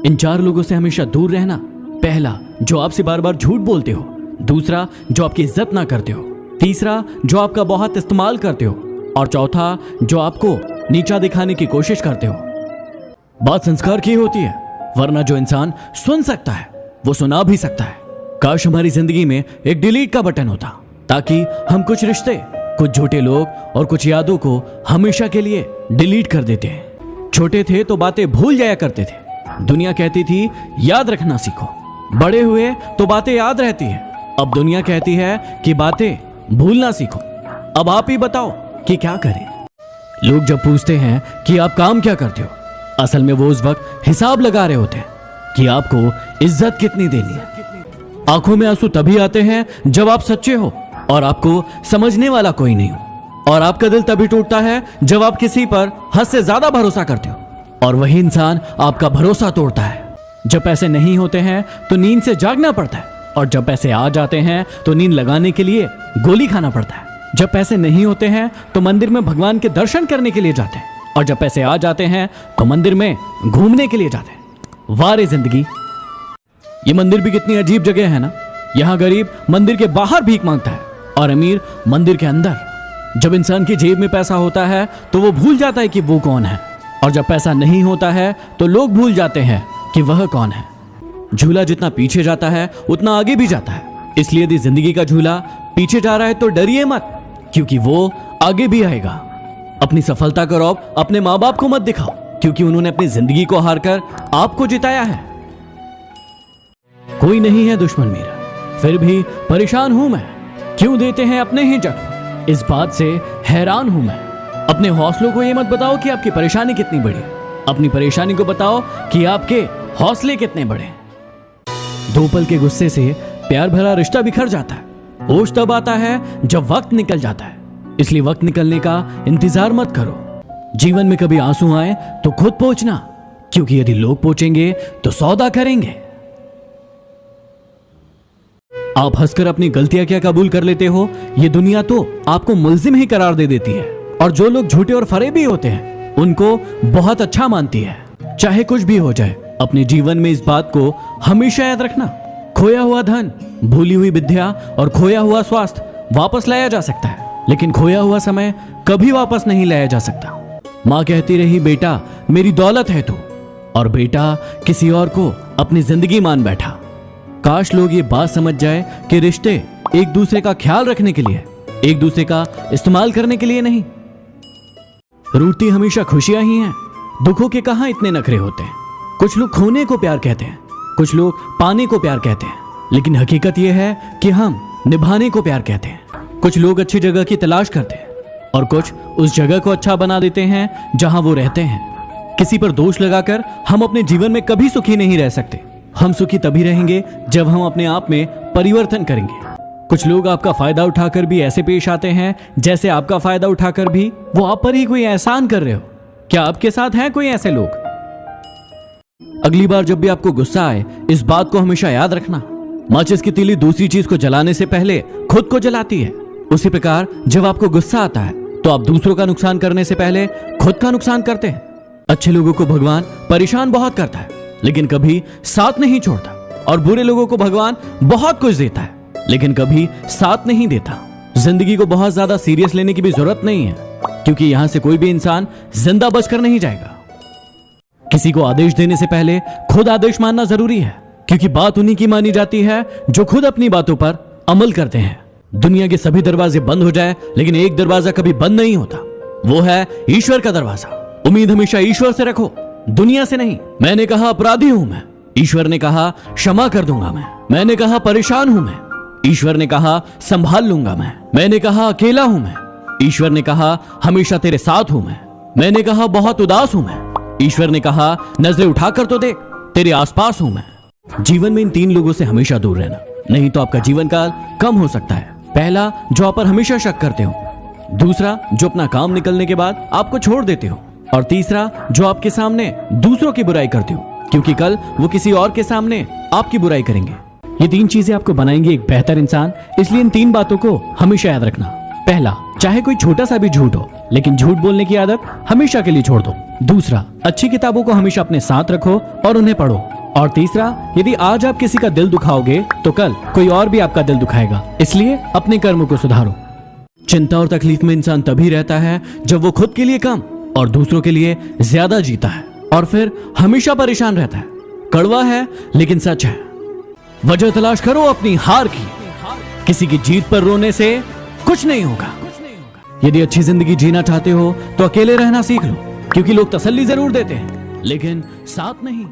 इन 4 लोगों से हमेशा दूर रहना। पहला, जो आपसे बार बार झूठ बोलते हो। दूसरा, जो आपकी इज्जत ना करते हो। तीसरा, जो आपका बहुत इस्तेमाल करते हो। और चौथा, जो आपको नीचा दिखाने की कोशिश करते हो। बात संस्कार की होती है, वरना जो इंसान सुन सकता है वो सुना भी सकता है। काश हमारी जिंदगी में एक डिलीट का बटन होता, ताकि हम कुछ रिश्ते, कुछ झूठे लोग और कुछ यादों को हमेशा के लिए डिलीट कर देते हैं। छोटे थे तो बातें भूल जाया करते थे। दुनिया कहती थी याद रखना सीखो। बड़े हुए तो बातें याद रहती है। अब दुनिया कहती है कि बातें भूलना सीखो। अब आप ही बताओ कि क्या करें। लोग जब पूछते हैं कि आप काम क्या करते हो, असल में वो उस वक्त हिसाब लगा रहे होते हैं कि आपको इज्जत कितनी देनी है। आंखों में आंसू तभी आते हैं जब आप सच्चे हो और आपको समझने वाला कोई नहीं हो। और आपका दिल तभी टूटता है जब आप किसी पर हद से ज्यादा भरोसा करते हो और वही इंसान आपका भरोसा तोड़ता है। जब पैसे नहीं होते हैं तो नींद से जागना पड़ता है, और जब पैसे आ जाते हैं तो नींद लगाने के लिए गोली खाना पड़ता है। जब पैसे नहीं होते हैं तो मंदिर में भगवान के दर्शन करने के लिए जाते हैं, और जब पैसे आ जाते हैं तो मंदिर में घूमने के लिए जाते हैं। वाह रे जिंदगी, ये मंदिर भी कितनी अजीब जगह है ना। यहाँ गरीब मंदिर के बाहर भीख मांगता है और अमीर मंदिर के अंदर। जब इंसान की जेब में पैसा होता है तो वो भूल जाता है कि वो कौन है, और जब पैसा नहीं होता है तो लोग भूल जाते हैं कि वह कौन है। झूला जितना पीछे जाता है उतना आगे भी जाता है। इसलिए यदि जिंदगी का झूला पीछे जा रहा है तो डरिए मत, क्योंकि वो आगे भी आएगा। अपनी सफलता का रौब अपने माँ बाप को मत दिखाओ, क्योंकि उन्होंने अपनी जिंदगी को हारकर आपको जिताया है। कोई नहीं है दुश्मन मेरा, फिर भी परेशान हूं मैं। क्यों देते हैं अपने ही जख्म, इस बात से हैरान हूं मैं। अपने हौसलों को ये मत बताओ कि आपकी परेशानी कितनी बड़ी है, अपनी परेशानी को बताओ कि आपके हौसले कितने बड़े। 2 पल के गुस्से से प्यार भरा रिश्ता बिखर जाता है। होश तब आता है जब वक्त निकल जाता है, इसलिए वक्त निकलने का इंतजार मत करो। जीवन में कभी आंसू आए तो खुद पोंछना, क्योंकि यदि लोग पोंछेंगे तो सौदा करेंगे। आप हंसकर अपनी गलतियां क्या कबूल कर लेते हो, ये दुनिया तो आपको मुल्जिम ही करार दे देती है। और जो लोग झूठे और फरेबी होते हैं उनको बहुत अच्छा मानती है। चाहे कुछ भी हो जाए, अपने जीवन में इस बात को हमेशा याद रखना, खोया हुआ धन, भूली हुई विद्या और खोया हुआ स्वास्थ्य वापस लाया जा सकता है, लेकिन खोया हुआ समय कभी वापस नहीं लाया जा सकता। माँ कहती रही, बेटा मेरी दौलत है तू, और बेटा किसी और को अपनी जिंदगी मान बैठा। काश लोग ये बात समझ जाए कि रिश्ते एक दूसरे का ख्याल रखने के लिए, एक दूसरे का इस्तेमाल करने के लिए नहीं। रूठती हमेशा खुशियां ही हैं। दुखों के कहां इतने नखरे होते हैं। कुछ लोग खोने को प्यार कहते हैं, कुछ लोग पाने को प्यार कहते हैं, लेकिन हकीकत यह है कि हम निभाने को प्यार कहते हैं। कुछ लोग अच्छी जगह की तलाश करते हैं और कुछ उस जगह को अच्छा बना देते हैं जहां वो रहते हैं। किसी पर दोष लगाकर हम अपने जीवन में कभी सुखी नहीं रह सकते। हम सुखी तभी रहेंगे जब हम अपने आप में परिवर्तन करेंगे। कुछ लोग आपका फायदा उठाकर भी ऐसे पेश आते हैं जैसे आपका फायदा उठाकर भी वो आप पर ही कोई एहसान कर रहे हो। क्या आपके साथ हैं कोई ऐसे लोग? अगली बार जब भी आपको गुस्सा आए, इस बात को हमेशा याद रखना, माचिस की तीली दूसरी चीज को जलाने से पहले खुद को जलाती है। उसी प्रकार जब आपको गुस्सा आता है तो आप दूसरों का नुकसान करने से पहले खुद का नुकसान करते हैं। अच्छे लोगों को भगवान परेशान बहुत करता है, लेकिन कभी साथ नहीं छोड़ता, और बुरे लोगों को भगवान बहुत कुछ देता है, लेकिन कभी साथ नहीं देता। जिंदगी को बहुत ज्यादा सीरियस लेने की भी जरूरत नहीं है, क्योंकि यहां से कोई भी इंसान जिंदा बचकर नहीं जाएगा। किसी को आदेश देने से पहले खुद आदेश मानना जरूरी है, क्योंकि बात उन्हीं की मानी जाती है जो खुद अपनी बातों पर अमल करते हैं। दुनिया के सभी दरवाजे बंद हो जाए, लेकिन एक दरवाजा कभी बंद नहीं होता, वो है ईश्वर का दरवाजा। उम्मीद हमेशा ईश्वर से रखो, दुनिया से नहीं। मैंने कहा अपराधी हूं मैं, ईश्वर ने कहा क्षमा कर दूंगा मैं। मैंने कहा परेशान हूं मैं, ईश्वर ने कहा संभाल लूंगा मैं। मैंने कहा अकेला हूं मैं, ईश्वर ने कहा हमेशा तेरे साथ हूं मैं। मैंने कहा बहुत उदास हूं मैं, ईश्वर ने कहा नजरें उठाकर तो देख, तेरे आसपास हूं मैं। जीवन में इन 3 लोगों से हमेशा दूर रहना, नहीं तो आपका जीवन काल कम हो सकता है। पहला, जो आप पर हमेशा शक करते हो। दूसरा, जो अपना काम निकलने के बाद आपको छोड़ देते हो। और तीसरा, जो आपके सामने दूसरों की बुराई करते हो, क्योंकि कल वो किसी और के सामने आपकी बुराई करेंगे। ये 3 चीजें आपको बनाएंगी एक बेहतर इंसान, इसलिए इन 3 बातों को हमेशा याद रखना। पहला, चाहे कोई छोटा सा भी झूठ हो, लेकिन झूठ बोलने की आदत हमेशा के लिए छोड़ दो। दूसरा, अच्छी किताबों को हमेशा अपने साथ रखो और उन्हें पढ़ो। और तीसरा, यदि आज आप किसी का दिल दुखाओगे तो कल कोई और भी आपका दिल दुखाएगा, इसलिए अपने कर्म को सुधारो। चिंता और तकलीफ में इंसान तभी रहता है जब वो खुद के लिए कम और दूसरों के लिए ज्यादा जीता है, और फिर हमेशा परेशान रहता है। कड़वा है लेकिन सच है। वजह तलाश करो अपनी हार की। किसी की जीत पर रोने से कुछ नहीं होगा। यदि अच्छी जिंदगी जीना चाहते हो तो अकेले रहना सीख लो, क्योंकि लोग तसल्ली जरूर देते हैं लेकिन साथ नहीं।